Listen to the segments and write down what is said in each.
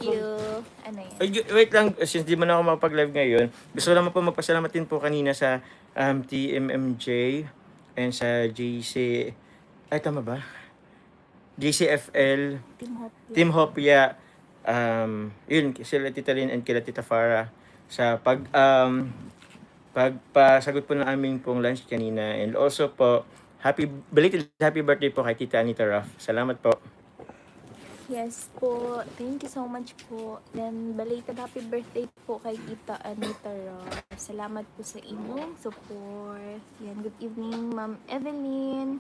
you. Ano yan? Ay, wait lang, since di mo na ako makapag-live ngayon, gusto ko naman po magpasalamat din po kanina sa TMMJ and sa GC, ay tama ba? GCFL, Team Hopia. Team Hopia, yun, sila Tita Lynn and kila Tita Farah sa pagpasagot po ng aming pong lunch kanina, and also po, belated happy birthday po kay Tita Anita Ruff. Salamat po. Yes po. Thank you so much po. Then, belated happy birthday po kay Tita Anita Ross. Salamat po sa inyong support. Yan, good evening, Ma'am Evelyn.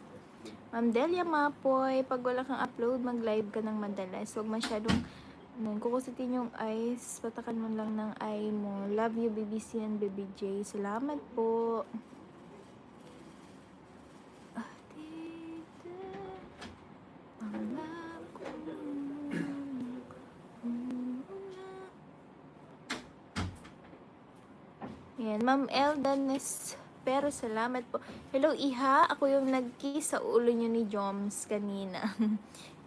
Ma'am Delia Mapoy, pag wala kang upload, mag-live ka ng madalas. Huwag masyadong kukusitin yung eyes. Patakan mo lang ng eye mo. Love you, BBC and Baby J. Salamat po. Yan, Ma'am Eldanes, pero salamat po. Hello, Iha. Ako yung nag-kiss sa ulo nyo ni Joms kanina.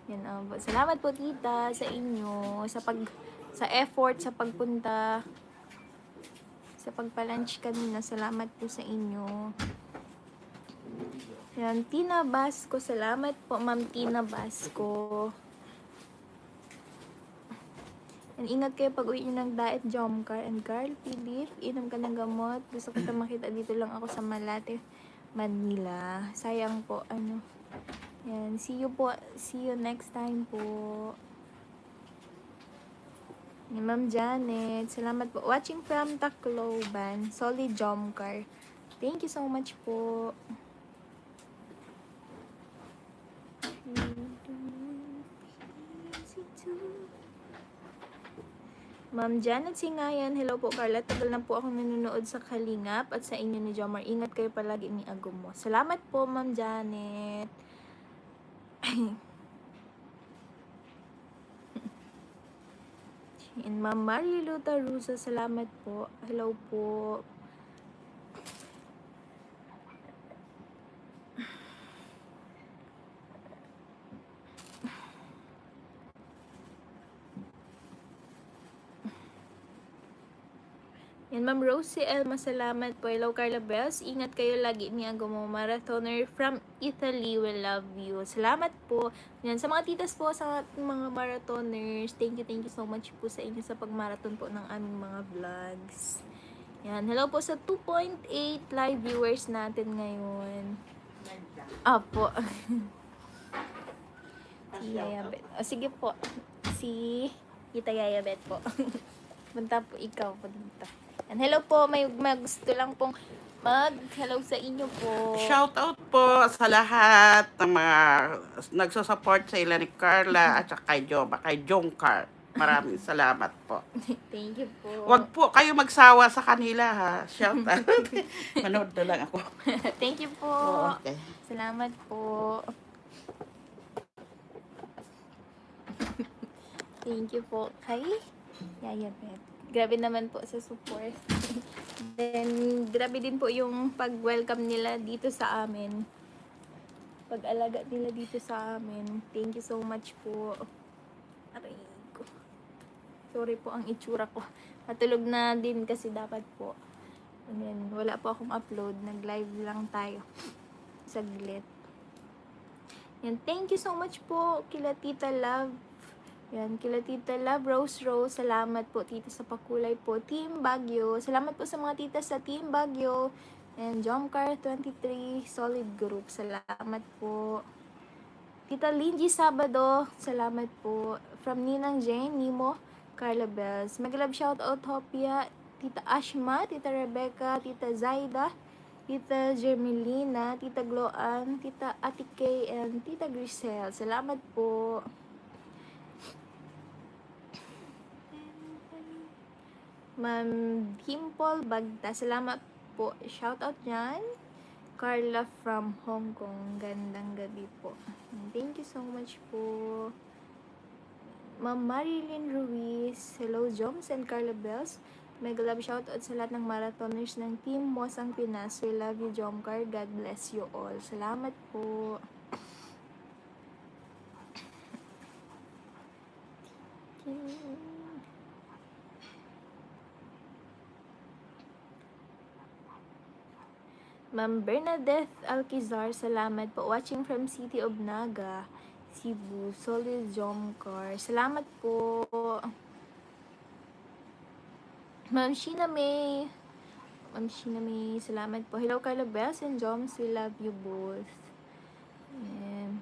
Yan, salamat po, tita, sa inyo. Sa effort, sa pagpunta, sa pagpa-lunch kanina. Salamat po sa inyo. Yan, Tina Basco. Salamat po, Ma'am Tina Basco. And ingat kayo pag uwi nyo ng Daet Jomcar and Carl Philip. Inom ka ng gamot. Gusto ko makita dito lang ako sa Malate, Manila. Sayang po, Yan, see you po. See you next time po. Ni Ma'am Janet. Salamat po. Watching from Tacloban. Solid Jomcar. Thank you so much po. Ma'am Janet Singayan, hello po Carla. Tagal na po ako nanonood sa Kalingap at sa inyo ni Jomar. Ingat kayo palagi ni Agumo. Salamat po, Ma'am Janet. And Ma'am Marilu Tarusa, salamat po. Hello po. Yan, Ma'am Rosie Elma, salamat po. Hello, Carla Bells. Ingat kayo lagi ni Agumo. Marathoner from Italy will love you. Salamat po. Yan, sa mga titas po, sa mga marathoners, thank you so much po sa inyo sa pagmarathon po ng aming mga vlogs. Yan, hello po sa 2.8 live viewers natin ngayon. Apo. Si Yayabet. O, sige po. Si Tita Yayabet po. Punta po ikaw po dito. And hello po, may gusto lang pong mag-hello sa inyo po. Shout out po sa lahat ng mga nagsusupport sa ila ni Carla at saka kay Jomcar. Maraming salamat po. Thank you po. Wag po kayo magsawa sa kanila ha. Shout out. Manood na lang ako. Thank you po. Okay. Salamat po. Thank you po kay Yayabet. Grabe naman po sa support. Then, grabe din po yung pag-welcome nila dito sa amin. Pag-alaga nila dito sa amin. Thank you so much po. Aray ko. Sorry po ang itsura ko. Matulog na din kasi dapat po. And then, wala po akong upload. Nag-live lang tayo. Saglit. Yan, thank you so much po kila Tita Love. Yan, kila Tita Love Rose, salamat po tita sa pakulay po. Team Baguio, salamat po sa mga tita sa Team Baguio. And Jomcar 23, solid group, salamat po. Tita Linji Sabado, salamat po. From Ninang Jane, Nimo, Carla Bells. Mag-love shoutout Hopia, Tita Ashma, Tita Rebecca, Tita Zaida, Tita Jermelina, Tita Gloan, Tita Atike, and Tita Grisel. Salamat po. Ma'am Himpol Bagta, salamat po. Shout out dyan. Carla from Hong Kong, gandang gabi po. Thank you so much po. Ma'am Marilyn Ruiz, hello Joms and Carla Bells. Mega love shout out sa lahat ng marathoners ng Team Mosang Pinas. We love you Jomcar, God bless you all. Salamat po. Ma'am Bernadette Alquizar, salamat po. Watching from City of Naga, Cebu. Solid Jomcar, salamat po. Ma'am Sheena May. Ma'am Sheena May, salamat po. Hello, Carla Bells and Joms. We love you both. Ayan.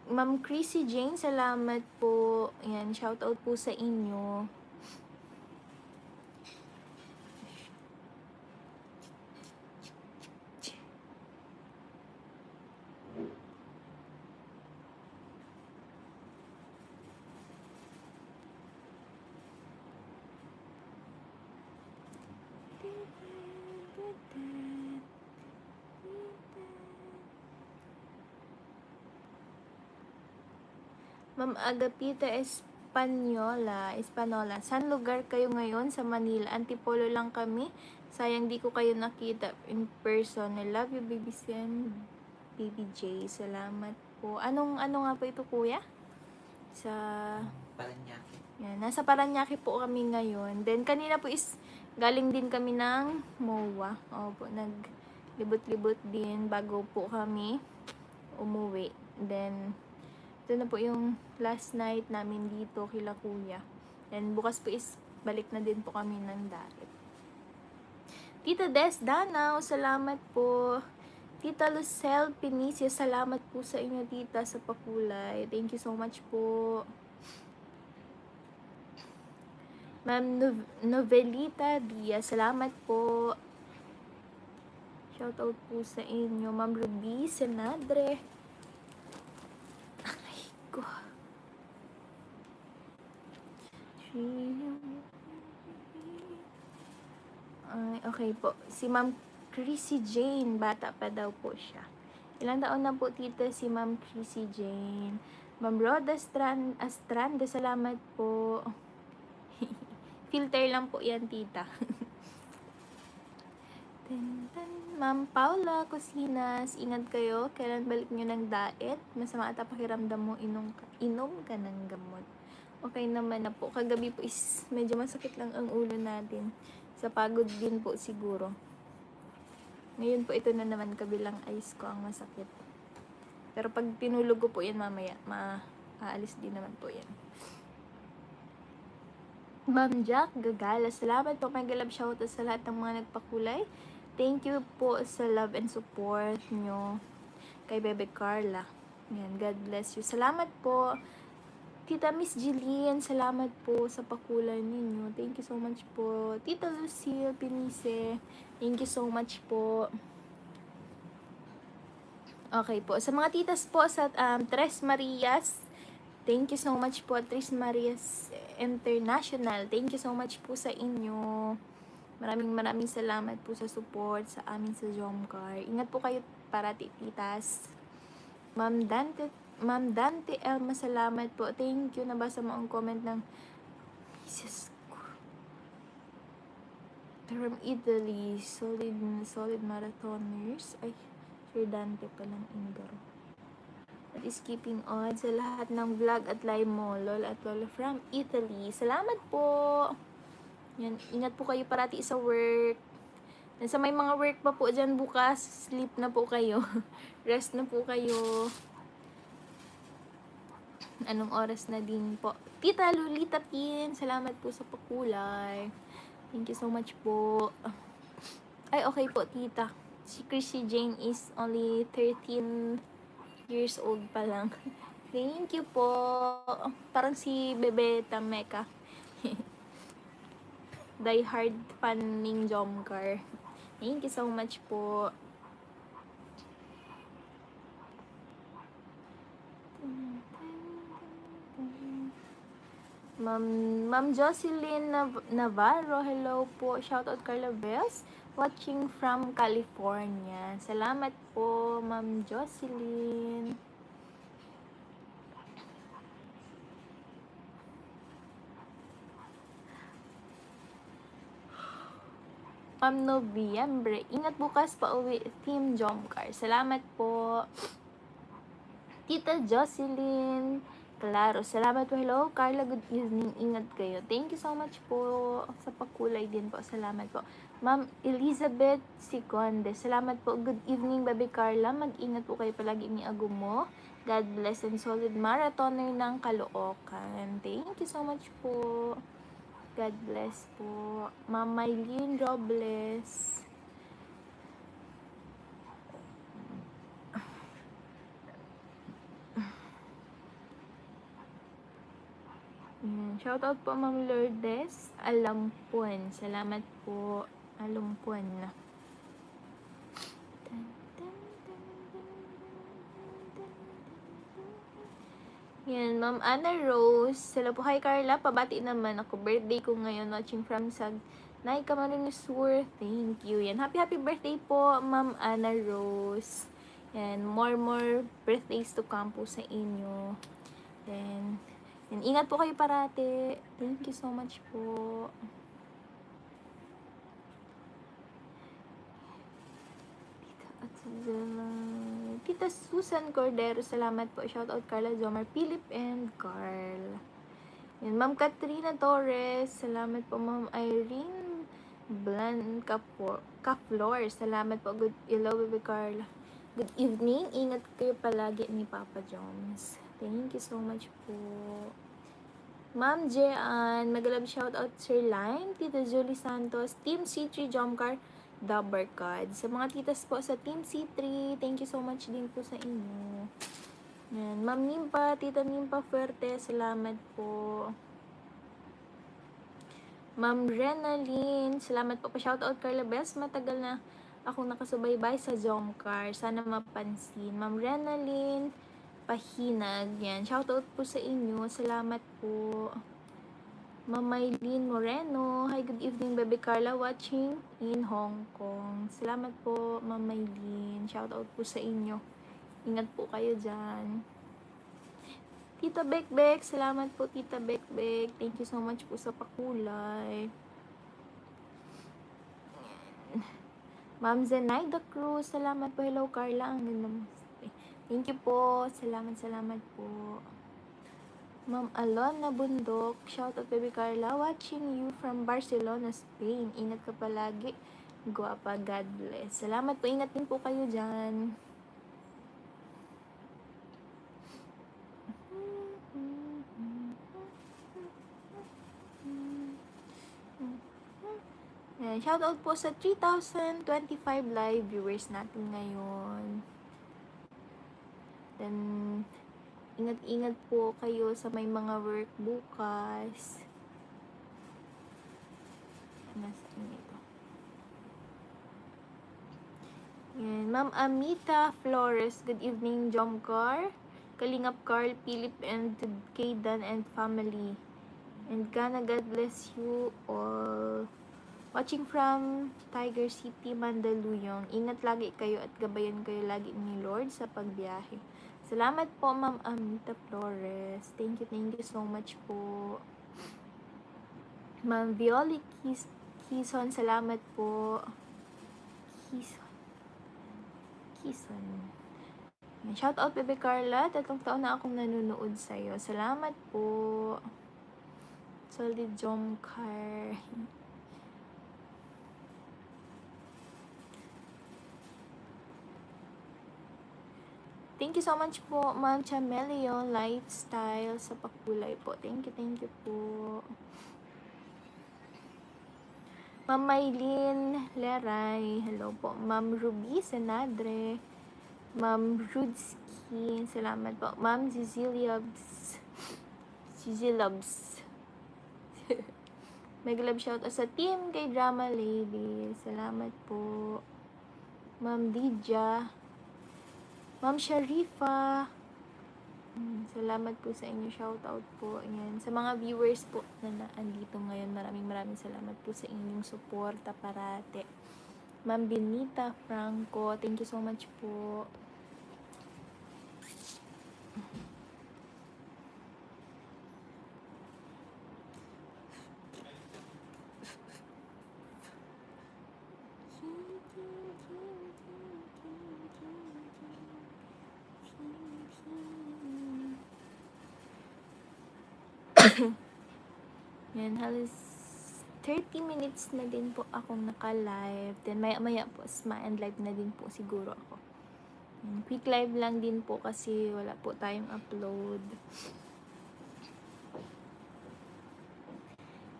Ma'am Chrissy Jane, salamat po. Ayan, shout out po sa inyo. Ma'am Agapita Espanola. Saan lugar kayo ngayon? Sa Manila. Antipolo lang kami. Sayang di ko kayo nakita in person. I love you, baby Sen. Baby J. Salamat po. Ano nga po ito, kuya? Sa... Paranaque. Yan, nasa Paranaque po kami ngayon. Then, kanina po is galing din kami ng MOA. Opo, naglibot-libot din bago po kami umuwi. Then, ito na po yung last night namin dito kila kuya. And bukas po is balik na din po kami ng dagat. Tita Des Danao, salamat po. Tita Lucel Pinicio, salamat po sa inyo, tita, sa pakulay. Thank you so much po. Ma'am Novelita Diaz, salamat po. Shout out po sa inyo. Ma'am Ruby Senadre. Ay, ko. Ay, okay po. Si Ma'am Chrissy Jane, bata pa daw po siya. Ilang taon na po, tita, si Ma'am Chrissy Jane. Ma'am Rhoda Astrande, salamat po. Filter lang po yan, tita. Ma'am Paula Cosinas, ingat kayo. Kailan balik nyo ng diet? Masama ata pakiramdam mo, inom ka ng gamot. Okay naman na po. Kagabi po is medyo masakit lang ang ulo natin. Sa pagod din po siguro. Ngayon po ito na naman, kabilang eyes ko ang masakit. Pero pag tinulog ko po yan mamaya, aalis din naman po yan. Ma'am Jack Gagala, salamat po. Mega love shoutout sa lahat ng mga nagpakulay. Thank you po sa love and support nyo kay Bebe Carla. Yan, God bless you. Salamat po. Tita Miss Jillian, salamat po sa pakulay ninyo. Thank you so much po. Tita Lucille Pinise, thank you so much po. Okay po. Sa mga titas po sa Tres Marias, thank you so much po, Tres Marias International. Thank you so much po sa inyo. Maraming salamat po sa support sa amin sa Jomcar. Ingat po kayo parati, titas. Ma'am Dante Elma, salamat po. Thank you. Nabasa mo ang comment ng Jesus ko. From Italy, solid marathoners. Ay, Sir Dante palang Ingaro. At is keeping on sa lahat ng vlog at live mo, Lola at Lola from Italy. Salamat po. Yan, ingat po kayo parati sa work. Sa may mga work pa po dyan bukas, sleep na po kayo. Rest na po kayo. Anong oras na din po. Tita Lolita Pin, salamat po sa pakulay. Thank you so much po. Ay, okay po, tita. Si Chrissy Jane is only 13 years old pa lang. Thank you po. Parang si Bebe Tameka. Die hard fan ng Jomcar. Thank you so much po. Ma'am Jocelyn Navarro, hello po. Shoutout Carla Bells, watching from California. Salamat po, Ma'am Jocelyn. Ma'am Nobyembre, ingat bukas pa uwi, Team Jomcar. Salamat po. Tita Jocelyn Claro. Salamat po. Hello, Carla. Good evening. Ingat kayo. Thank you so much po sa pakulay din po. Salamat po. Ma'am Elizabeth Siconde. Salamat po. Good evening, Baby Carla. Mag-ingat po kayo palagi ni Agumo. God bless and solid marathoner ng Caloocan. Thank you so much po. God bless po. Ma'am Mylene Robles. Ayan. Shoutout po, Ma'am Lourdes Alampon. Salamat po. Alampon. Yan, Ma'am Anna Rose. Hello po. Hi, Carla. Pabati naman ako. Birthday ko ngayon. Watching from Nay Camarines Sur. Thank you. Yan. Happy birthday po, Ma'am Anna Rose. Yan. More birthdays to come po sa inyo. Then, yan. Ingat po kayo parati. Thank you so much po. Tita Susan Cordero, salamat po. Shoutout Carla Zomar, Philip, and Carl. Yan, Ma'am Katrina Torres, salamat po. Ma'am Irene Blanca Flor, salamat po. Good hello, Baby Carla. Good evening. Ingat kayo palagi ni Papa Jones. Thank you so much po. Ma'am Jean, mag-love shoutout Sir Line, Tita Julie Santos, Team C3 Jomcar, Dabarkad. Sa mga titas po sa Team C3, thank you so much din po sa inyo. Yan. Ma'am Nimpa, Tita Nimpa Fuerte, salamat po. Ma'am Renalyn, salamat po. Pa-shoutout Carla Best, matagal na akong nakasubaybay sa Zomcar. Sana mapansin. Ma'am Renalyn Pahinag, yan. Shoutout po sa inyo. Salamat po. Ma'am Mylene Moreno. Hi, good evening, Baby Carla. Watching in Hong Kong. Salamat po, Ma'am Mylene. Shoutout po sa inyo. Ingat po kayo dyan. Tita Bekbek. Salamat po, Tita Bekbek. Thank you so much po sa pakulay. Ma'am Zenaida Cruz. Salamat po. Hello, Carla. Ang ganda mo. Thank you po. Salamat po. Ma'am Alona Bundok, shoutout Baby Carla, watching you from Barcelona, Spain. Ingat ka palagi. Guwapa, God bless. Salamat po. Ingat din po kayo dyan. Shoutout po sa 3,025 live viewers natin ngayon. Then, ingat-ingat po kayo sa may mga work bukas. Nasaan ito? Yan. Ma'am Amita Flores, good evening, Jomcar, Kalingap Carl, Philip, and Kaydan and family. And Gana, God bless you all. Watching from Tiger City, Mandaluyong. Ingat lagi kayo at gabayan kayo lagi ni Lord sa pagbiyahe. Salamat po, Ma'am Amita Flores. Thank you so much po. Ma'am Violi Kison, salamat po. Kison. Shout out, Bebe Carla. 3 taon na akong nanonood sa'yo. Salamat po. Solid Jomcar. Thank you so much po, Ma'am Chamelio Lifestyle sa pakulay po. Thank you po. Ma'am Maylene Leray, hello po. Ma'am Ruby Senadre, Ma'am Rudsky, salamat po. Ma'am Zizilabs, mag-love shout out sa team kay Drama Lady. Salamat po. Ma'am Lydia, Ma'am Sharifa, salamat po sa inyo. Shoutout po. Ayan. Sa mga viewers po na andito ngayon, maraming salamat po sa inyong suporta parate. Ma'am Benita Franco, thank you so much po. Yan, halos 30 minutes na din po akong naka-live. Then maya-maya po, ma-end live na din po siguro ako. Quick live lang din po kasi wala po tayong upload.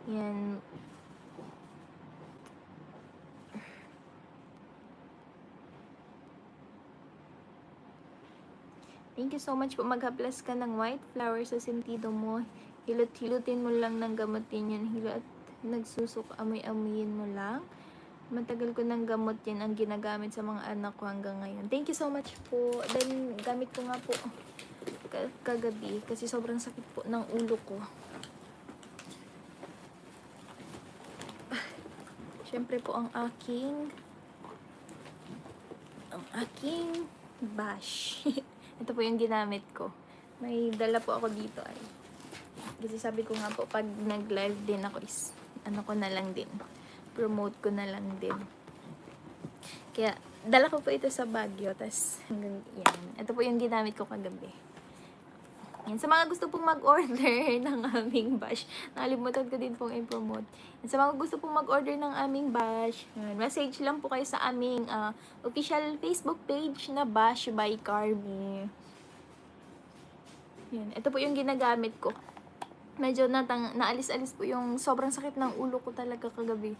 Yan. Thank you so much po. Mag-haplas ka ng white flower sa sentido mo. Hilot-hilutin mo lang ng gamutin yan. Hilot, nagsusok, amoy-amoyin mo lang. Matagal ko ng gamot yan ang ginagamit sa mga anak ko hanggang ngayon. Thank you so much po. Then, gamit ko nga po kagabi kasi sobrang sakit po ng ulo ko. Siyempre po ang aking bash. Ito po yung ginamit ko. May dala po ako dito ay. Kasi sabi ko nga po pag nag-live din ako is ano ko na lang din. Promote ko na lang din. Kaya, dala ko po ito sa Baguio. Tas, hanggang yan. Ito po yung ginamit ko kagabi. Yan. Sa mga gusto pong mag-order ng aming bash, nakalimutan ko din pong i-promote. Yan. Sa mga gusto pong mag-order ng aming bash, yan. Message lang po kayo sa aming official Facebook page na Bash by Carmi. Yan. Ito po yung ginagamit ko. Medyo naalis-alis po yung sobrang sakit ng ulo ko talaga kagabi.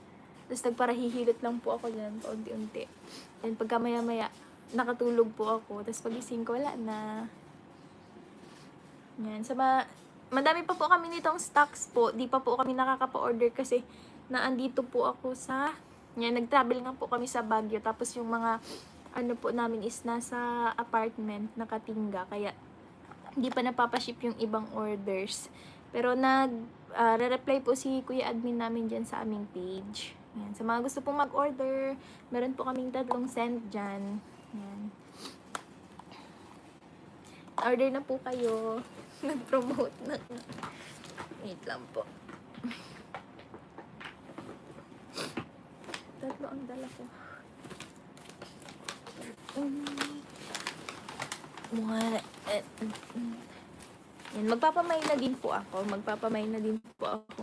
Tapos nagparahihilot lang po ako dyan, paunti-unti. Then pagka maya-maya, nakatulog po ako. Tapos pagising ko, wala na. Yan. Madami pa po kami nitong stocks po. Di pa po kami nakakapa-order kasi naandito po ako sa... Yan, nag-travel nga po kami sa Baguio. Tapos yung mga ano po namin is nasa apartment, nakatingga. Kaya hindi pa napapaship yung ibang orders. Pero re-reply po si Kuya Admin namin dyan sa aming page. Yan. Sa mga gusto pong mag-order, meron po kaming 3 cent dyan. Yan. Order na po kayo. Nag-promote na. Wait lang po. 3 ang dala ko. Yan, magpapamay na din po ako.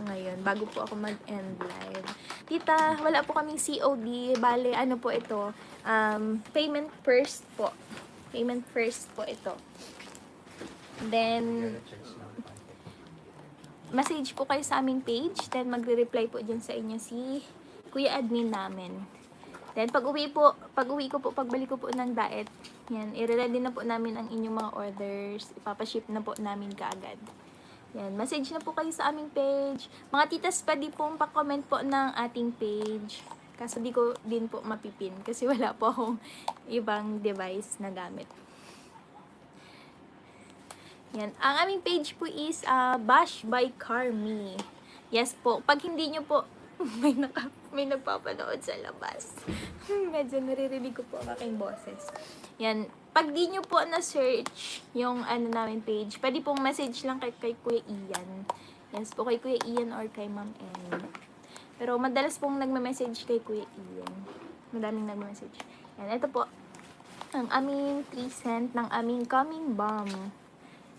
Ngayon bago po ako mag-end live. Tita, wala po kaming COD. Bale, ano po ito? Payment first po. Payment first po ito. Then, message po kayo sa aming page. Then, magre-reply po dyan sa inyo si Kuya Admin namin. Then, pagbalik ko po ng diet, yan, i-ready na po namin ang inyong mga orders. Ipapaship na po namin kaagad. Yan, message na po kayo sa aming page. Mga titas, pwede pong pa-comment po ng ating page. Kaso di ko din po mapipin kasi wala po akong ibang device na gamit. Yan, ang aming page po is Bash by Carmi. Yes po, pag hindi nyo po may nagpapanood sa labas. Medyo naririnig ko po ang aking boses. Yan. Pag di nyo po na-search yung namin page, pwede pong message lang kay Kuya Ian. Yes po, kay Kuya Ian or kay Ma'am N. Pero madalas pong nagme-message kay Kuya Ian. Madaming nagme-message. Yan. Ito po, ang aming 3 cent ng aming coming bomb.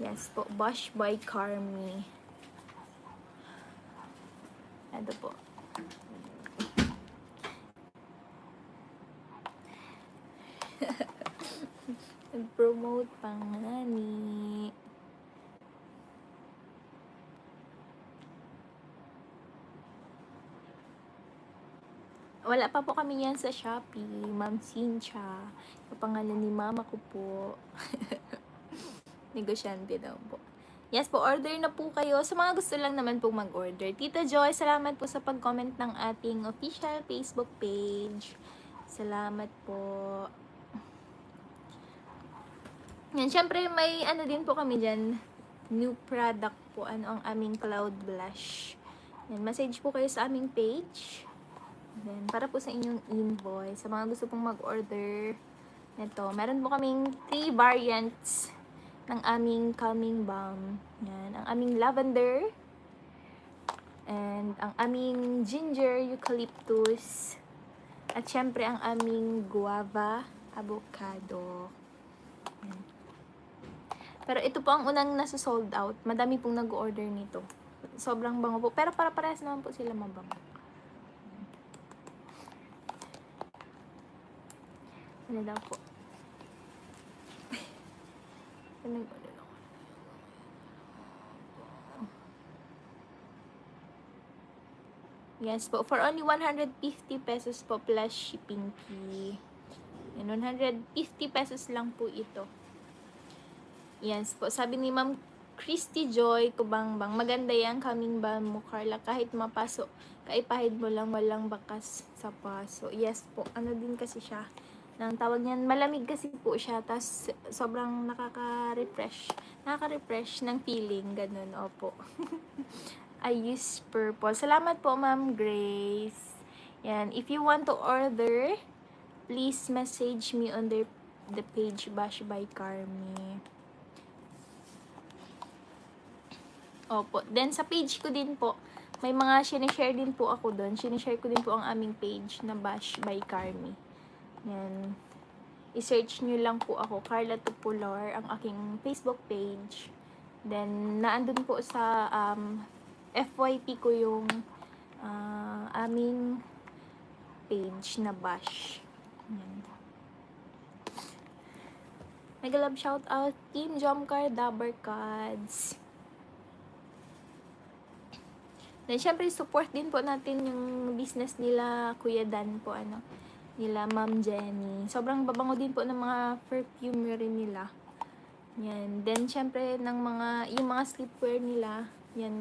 Yes po, Bash by Carmi. Ito po. Nag-promote pang nani. Wala pa po kami yan sa Shopee. Ma'am Cynthia. Yung pangalan ni mama ko po. Negosyante daw po. Yes po, order na po kayo. Sa mga gusto lang naman po mag-order. Tita Joy, salamat po sa pag-comment ng ating official Facebook page. Salamat po. Yan, syempre may din po kami dyan. New product po. Ang aming Cloud Blush. Yan, message po kayo sa aming page. Then, para po sa inyong invoice. Sa mga gusto pong mag-order nito. Meron po kaming 3 variants ng aming calming balm. Yan, ang aming lavender. And ang aming ginger eucalyptus. At syempre ang aming guava avocado. Yan. Pero ito po ang unang nasa sold out. Madami pong nag-order nito. Sobrang bango po. Pero para-parehas naman po sila mabango. Ano daw po? Yes po. For only 150 pesos po plus shipping fee. Yan, 150 pesos lang po ito. Yes po. Sabi ni Ma'am Christy Joy Kubangbang, maganda yan kaming ba mo, Carla, kahit mapasok, kaipahid mo lang, walang bakas sa paso. Yes po. Ano din kasi siya, nang tawag niyan, malamig kasi po siya, tas sobrang nakaka-refresh ng feeling, ganun, opo. I use purple. Salamat po, Ma'am Grace. Yan, if you want to order, please message me on the page Bash by Carmi. Opo. Then, sa page ko din po, may mga sinishare din po ako doon. Sinishare ko din po ang aming page na Bash by Carmi. Yan. I-search nyo lang po ako, Carla Tupular, ang aking Facebook page. Then, naandun po sa FYP ko yung aming page na Bash. Yan. Mega love shout out, Team Jomcar Dabber Cards. Then, syempre, support din po natin yung business nila, Kuya Dan po, nila Ma'am Jenny. Sobrang babango din po ng mga perfumery nila. Yan. Then, syempre, yung mga sleepwear nila, yan,